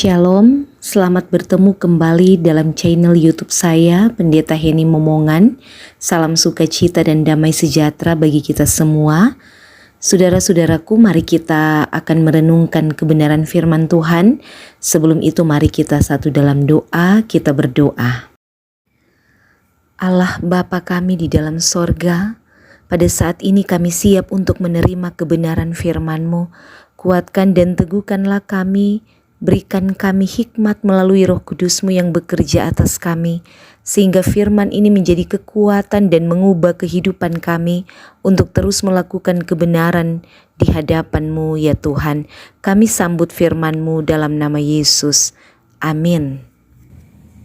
Shalom, selamat bertemu kembali dalam channel YouTube saya, Pendeta Heni Momongan. Salam sukacita dan damai sejahtera bagi kita semua. Saudara-saudaraku, mari kita akan merenungkan kebenaran firman Tuhan. Sebelum itu mari kita satu dalam doa, kita berdoa. Allah Bapa kami di dalam sorga, pada saat ini kami siap untuk menerima kebenaran firman-Mu. Kuatkan dan teguhkanlah kami. Berikan kami hikmat melalui Roh Kudus-Mu yang bekerja atas kami, sehingga firman ini menjadi kekuatan dan mengubah kehidupan kami untuk terus melakukan kebenaran di hadapan-Mu ya Tuhan. Kami sambut firman-Mu dalam nama Yesus. Amin.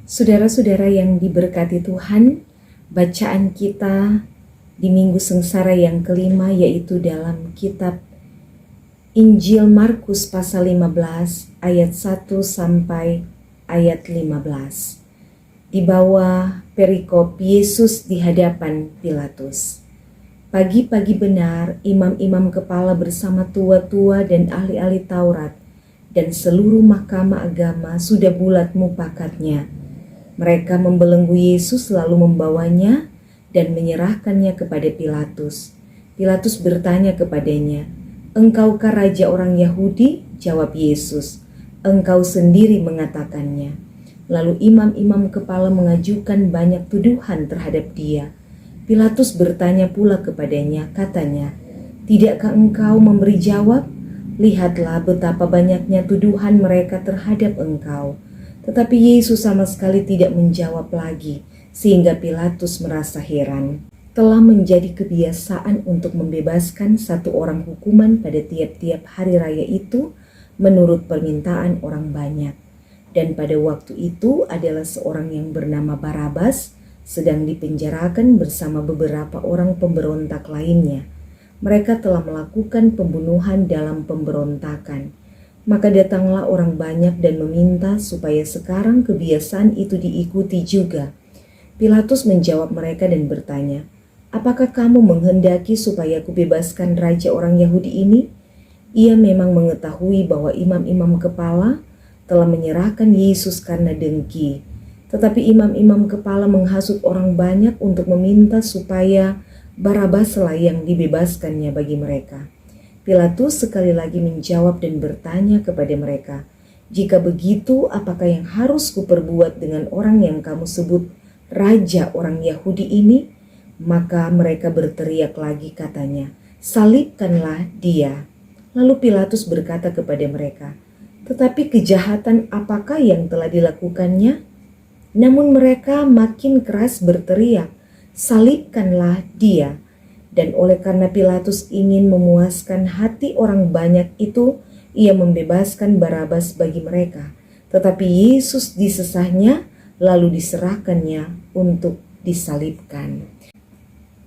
Saudara-saudara yang diberkati Tuhan, bacaan kita di Minggu Sengsara yang kelima yaitu dalam kitab Injil Markus pasal 15 ayat 1 sampai ayat 15. Di bawah perikop Yesus di hadapan Pilatus. Pagi-pagi benar imam-imam kepala bersama tua-tua dan ahli-ahli Taurat dan seluruh mahkamah agama sudah bulat mupakatnya. Mereka membelenggu Yesus lalu membawanya dan menyerahkannya kepada Pilatus. Pilatus bertanya kepadanya, "Engkaukah raja orang Yahudi?" Jawab Yesus, "Engkau sendiri mengatakannya." Lalu imam-imam kepala mengajukan banyak tuduhan terhadap dia. Pilatus bertanya pula kepadanya, katanya, "Tidakkah engkau memberi jawab? Lihatlah betapa banyaknya tuduhan mereka terhadap engkau." Tetapi Yesus sama sekali tidak menjawab lagi, sehingga Pilatus merasa heran. Telah menjadi kebiasaan untuk membebaskan satu orang hukuman pada tiap-tiap hari raya itu menurut permintaan orang banyak. Dan pada waktu itu adalah seorang yang bernama Barabas sedang dipenjarakan bersama beberapa orang pemberontak lainnya. Mereka telah melakukan pembunuhan dalam pemberontakan. Maka datanglah orang banyak dan meminta supaya sekarang kebiasaan itu diikuti juga. Pilatus menjawab mereka dan bertanya, "Apakah kamu menghendaki supaya kubebaskan raja orang Yahudi ini?" Ia memang mengetahui bahwa imam-imam kepala telah menyerahkan Yesus karena dengki. Tetapi imam-imam kepala menghasut orang banyak untuk meminta supaya Barabaslah yang dibebaskannya bagi mereka. Pilatus sekali lagi menjawab dan bertanya kepada mereka, "Jika begitu, apakah yang harus kuperbuat dengan orang yang kamu sebut raja orang Yahudi ini?" Maka mereka berteriak lagi katanya, "Salibkanlah dia." Lalu Pilatus berkata kepada mereka, "Tetapi kejahatan apakah yang telah dilakukannya?" Namun mereka makin keras berteriak, "Salibkanlah dia." Dan oleh karena Pilatus ingin memuaskan hati orang banyak itu, ia membebaskan Barabas bagi mereka. Tetapi Yesus disesahnya, lalu diserahkannya untuk disalibkan.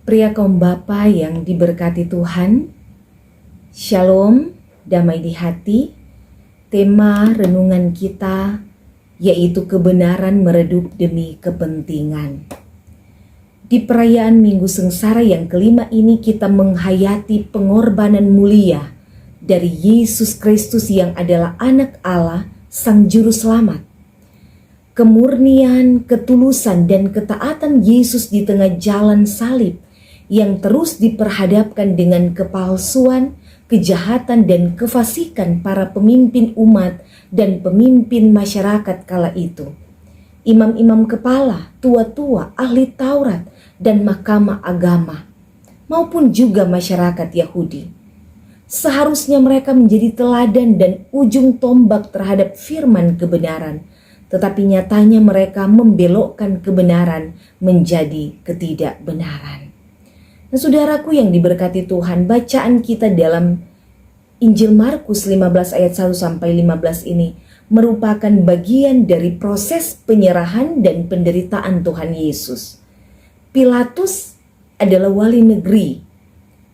Pria kaum bapa yang diberkati Tuhan, Shalom, damai di hati. Tema renungan kita yaitu kebenaran meredup demi kepentingan. Di perayaan Minggu Sengsara yang kelima ini kita menghayati pengorbanan mulia dari Yesus Kristus yang adalah anak Allah, Sang Juru Selamat. Kemurnian, ketulusan, dan ketaatan Yesus di tengah jalan salib yang terus diperhadapkan dengan kepalsuan, kejahatan, dan kefasikan para pemimpin umat dan pemimpin masyarakat kala itu. Imam-imam kepala, tua-tua, ahli Taurat, dan mahkamah agama, maupun juga masyarakat Yahudi. Seharusnya mereka menjadi teladan dan ujung tombak terhadap firman kebenaran, tetapi nyatanya mereka membelokkan kebenaran menjadi ketidakbenaran. Nah, saudaraku yang diberkati Tuhan, bacaan kita dalam Injil Markus 15 ayat 1 sampai 15 ini merupakan bagian dari proses penyerahan dan penderitaan Tuhan Yesus. Pilatus adalah wali negeri,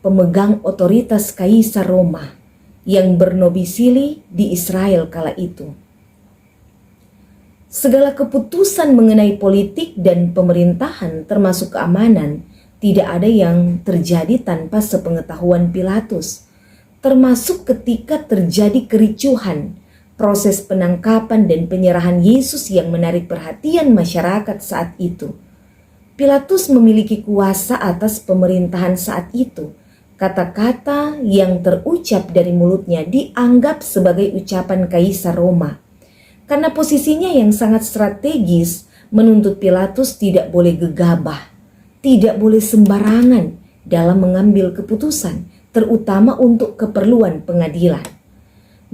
pemegang otoritas Kaisar Roma yang bernomisili di Israel kala itu. Segala keputusan mengenai politik dan pemerintahan termasuk keamanan tidak ada yang terjadi tanpa sepengetahuan Pilatus, termasuk ketika terjadi kericuhan proses penangkapan dan penyerahan Yesus yang menarik perhatian masyarakat saat itu. Pilatus memiliki kuasa atas pemerintahan saat itu. Kata-kata yang terucap dari mulutnya dianggap sebagai ucapan Kaisar Roma. Karena posisinya yang sangat strategis menuntut Pilatus tidak boleh gegabah, tidak boleh sembarangan dalam mengambil keputusan, terutama untuk keperluan pengadilan.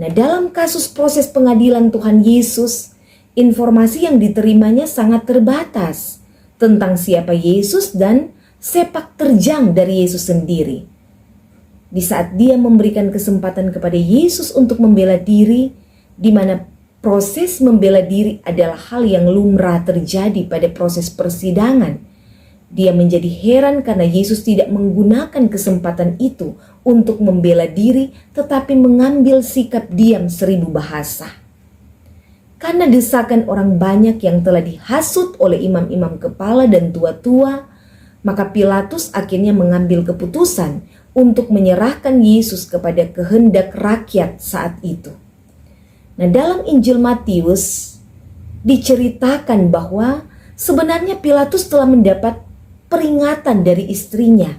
Nah, dalam kasus proses pengadilan Tuhan Yesus, informasi yang diterimanya sangat terbatas tentang siapa Yesus dan sepak terjang dari Yesus sendiri. Di saat dia memberikan kesempatan kepada Yesus untuk membela diri, di mana proses membela diri adalah hal yang lumrah terjadi pada proses persidangan, dia menjadi heran karena Yesus tidak menggunakan kesempatan itu untuk membela diri, tetapi mengambil sikap diam 1000 bahasa. Karena desakan orang banyak yang telah dihasut oleh imam-imam kepala dan tua-tua, maka Pilatus akhirnya mengambil keputusan untuk menyerahkan Yesus kepada kehendak rakyat saat itu. Nah, dalam Injil Matius diceritakan bahwa sebenarnya Pilatus telah mendapat peringatan dari istrinya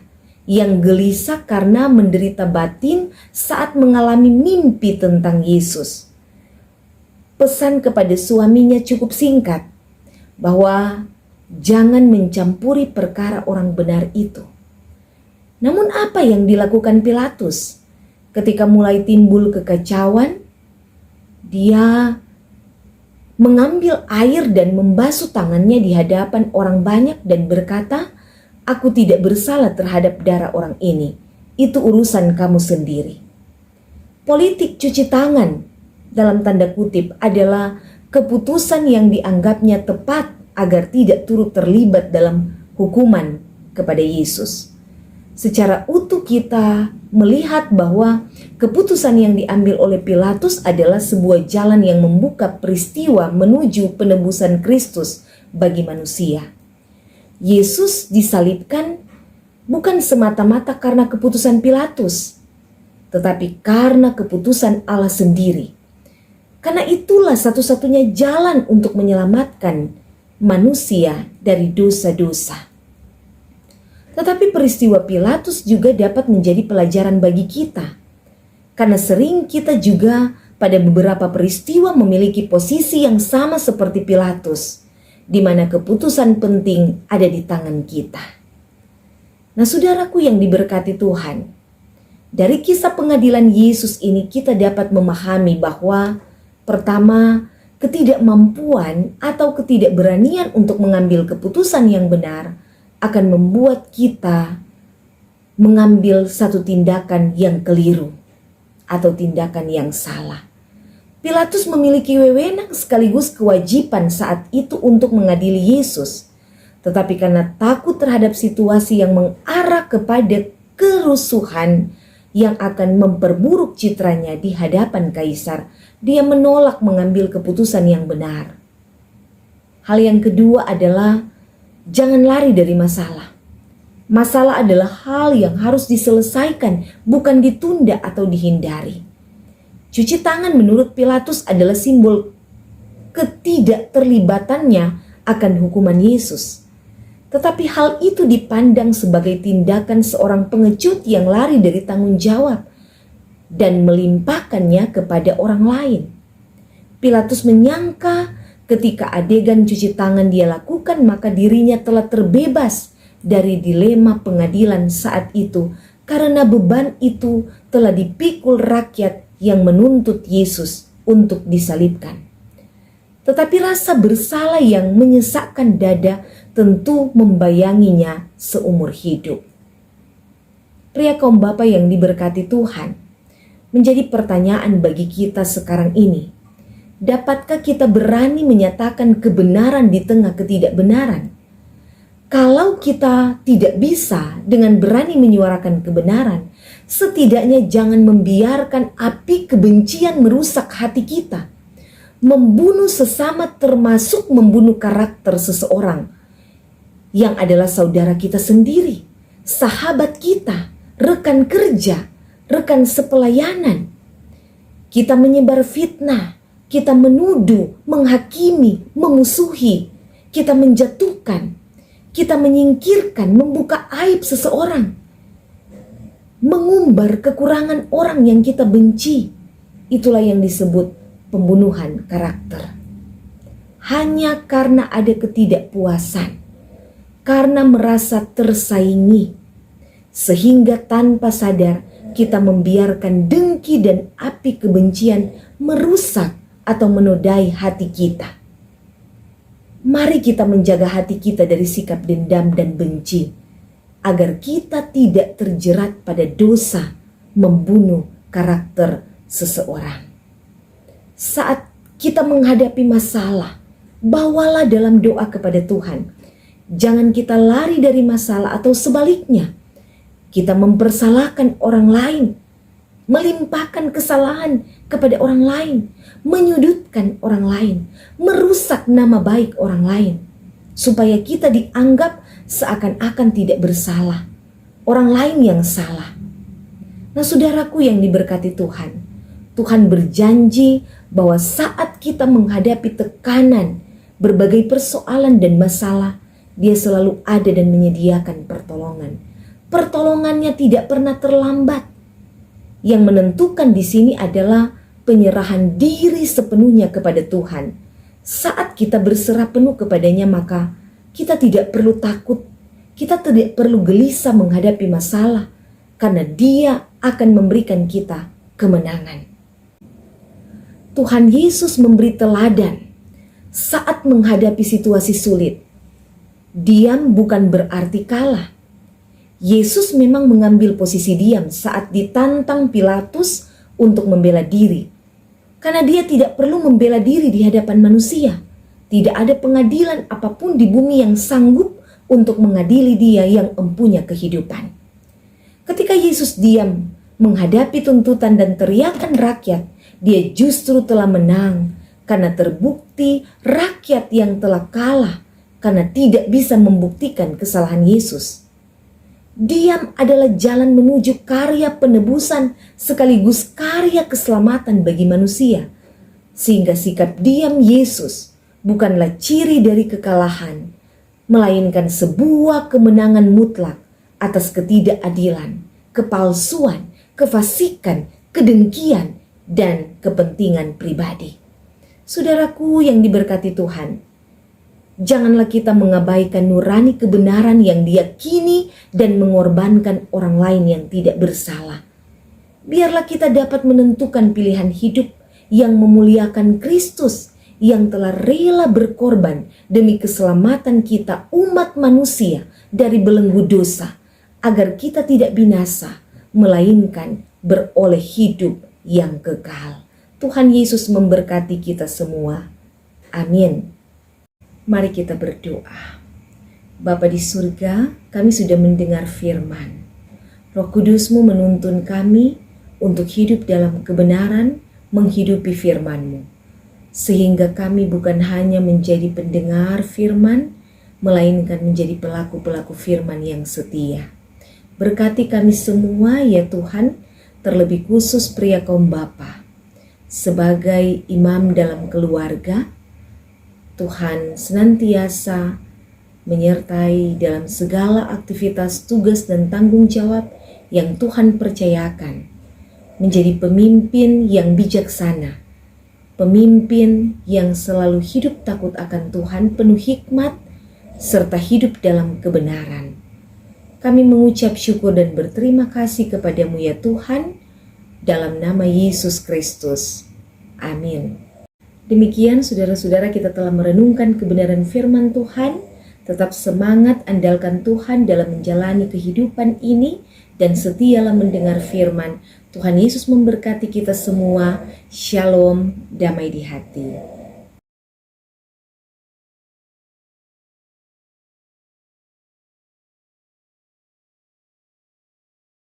yang gelisah karena menderita batin saat mengalami mimpi tentang Yesus. Pesan kepada suaminya cukup singkat, bahwa jangan mencampuri perkara orang benar itu. Namun apa yang dilakukan Pilatus? Ketika mulai timbul kekacauan, dia mengambil air dan membasuh tangannya di hadapan orang banyak dan berkata, "Aku tidak bersalah terhadap darah orang ini. Itu urusan kamu sendiri." Politik cuci tangan dalam tanda kutip adalah keputusan yang dianggapnya tepat agar tidak turut terlibat dalam hukuman kepada Yesus. Secara utuh kita melihat bahwa keputusan yang diambil oleh Pilatus adalah sebuah jalan yang membuka peristiwa menuju penebusan Kristus bagi manusia. Yesus disalibkan bukan semata-mata karena keputusan Pilatus, tetapi karena keputusan Allah sendiri. Karena itulah satu-satunya jalan untuk menyelamatkan manusia dari dosa-dosa. Tetapi peristiwa Pilatus juga dapat menjadi pelajaran bagi kita. Karena sering kita juga pada beberapa peristiwa memiliki posisi yang sama seperti Pilatus, di mana keputusan penting ada di tangan kita. Nah, saudaraku yang diberkati Tuhan, dari kisah pengadilan Yesus ini kita dapat memahami bahwa pertama, ketidakmampuan atau ketidakberanian untuk mengambil keputusan yang benar akan membuat kita mengambil satu tindakan yang keliru atau tindakan yang salah. Pilatus memiliki wewenang sekaligus kewajiban saat itu untuk mengadili Yesus. Tetapi karena takut terhadap situasi yang mengarah kepada kerusuhan yang akan memperburuk citranya di hadapan Kaisar, dia menolak mengambil keputusan yang benar. Hal yang kedua adalah jangan lari dari masalah. Masalah adalah hal yang harus diselesaikan, bukan ditunda atau dihindari. Cuci tangan menurut Pilatus adalah simbol ketidakterlibatannya akan hukuman Yesus. Tetapi hal itu dipandang sebagai tindakan seorang pengecut yang lari dari tanggung jawab dan melimpahkannya kepada orang lain. Pilatus menyangka ketika adegan cuci tangan dia lakukan, maka dirinya telah terbebas dari dilema pengadilan saat itu, karena beban itu telah dipikul rakyat yang menuntut Yesus untuk disalibkan. Tetapi rasa bersalah yang menyesakkan dada tentu membayanginya seumur hidup. Pria kaum bapa yang diberkati Tuhan, menjadi pertanyaan bagi kita sekarang ini. Dapatkah kita berani menyatakan kebenaran di tengah ketidakbenaran? Kalau kita tidak bisa dengan berani menyuarakan kebenaran, setidaknya jangan membiarkan api kebencian merusak hati kita. Membunuh sesama termasuk membunuh karakter seseorang yang adalah saudara kita sendiri, sahabat kita, rekan kerja, rekan sepelayanan. Kita menyebar fitnah, kita menuduh, menghakimi, memusuhi, kita menjatuhkan, kita menyingkirkan, membuka aib seseorang, mengumbar kekurangan orang yang kita benci. Itulah yang disebut pembunuhan karakter. Hanya karena ada ketidakpuasan, karena merasa tersaingi, sehingga tanpa sadar kita membiarkan dengki dan api kebencian merusak atau menodai hati kita. Mari kita menjaga hati kita dari sikap dendam dan benci, agar kita tidak terjerat pada dosa membunuh karakter seseorang. Saat kita menghadapi masalah, bawalah dalam doa kepada Tuhan. Jangan kita lari dari masalah atau sebaliknya, kita mempersalahkan orang lain, melimpahkan kesalahan kepada orang lain, menyudutkan orang lain, merusak nama baik orang lain, supaya kita dianggap seakan-akan tidak bersalah, orang lain yang salah. Nah, saudaraku yang diberkati Tuhan, Tuhan berjanji bahwa saat kita menghadapi tekanan, berbagai persoalan dan masalah, Dia selalu ada dan menyediakan pertolongan. Pertolongannya tidak pernah terlambat. Yang menentukan di sini adalah penyerahan diri sepenuhnya kepada Tuhan. Saat kita berserah penuh kepadanya, maka kita tidak perlu takut, kita tidak perlu gelisah menghadapi masalah, karena Dia akan memberikan kita kemenangan. Tuhan Yesus memberi teladan saat menghadapi situasi sulit. Diam bukan berarti kalah. Yesus memang mengambil posisi diam saat ditantang Pilatus untuk membela diri. Karena Dia tidak perlu membela diri di hadapan manusia. Tidak ada pengadilan apapun di bumi yang sanggup untuk mengadili Dia yang empunya kehidupan. Ketika Yesus diam menghadapi tuntutan dan teriakan rakyat, Dia justru telah menang karena terbukti rakyat yang telah kalah karena tidak bisa membuktikan kesalahan Yesus. Diam adalah jalan menuju karya penebusan sekaligus karya keselamatan bagi manusia. Sehingga sikap diam Yesus bukanlah ciri dari kekalahan, melainkan sebuah kemenangan mutlak atas ketidakadilan, kepalsuan, kefasikan, kedengkian, dan kepentingan pribadi. Saudaraku yang diberkati Tuhan, janganlah kita mengabaikan nurani kebenaran yang diyakini dan mengorbankan orang lain yang tidak bersalah. Biarlah kita dapat menentukan pilihan hidup yang memuliakan Kristus yang telah rela berkorban demi keselamatan kita umat manusia dari belenggu dosa, agar kita tidak binasa, melainkan beroleh hidup yang kekal. Tuhan Yesus memberkati kita semua. Amin. Mari kita berdoa. Bapa di surga, kami sudah mendengar firman. Roh Kudus-Mu menuntun kami untuk hidup dalam kebenaran, menghidupi firman-Mu. Sehingga kami bukan hanya menjadi pendengar firman, melainkan menjadi pelaku-pelaku firman yang setia. Berkati kami semua ya Tuhan, terlebih khusus pria kaum bapa. Sebagai imam dalam keluarga, Tuhan senantiasa menyertai dalam segala aktivitas, tugas, dan tanggung jawab yang Tuhan percayakan. Menjadi pemimpin yang bijaksana, pemimpin yang selalu hidup takut akan Tuhan, penuh hikmat, serta hidup dalam kebenaran. Kami mengucap syukur dan berterima kasih kepadamu ya Tuhan, dalam nama Yesus Kristus. Amin. Demikian saudara-saudara, kita telah merenungkan kebenaran firman Tuhan. Tetap semangat, andalkan Tuhan dalam menjalani kehidupan ini, dan setialah mendengar firman. Tuhan Yesus memberkati kita semua. Shalom, damai di hati.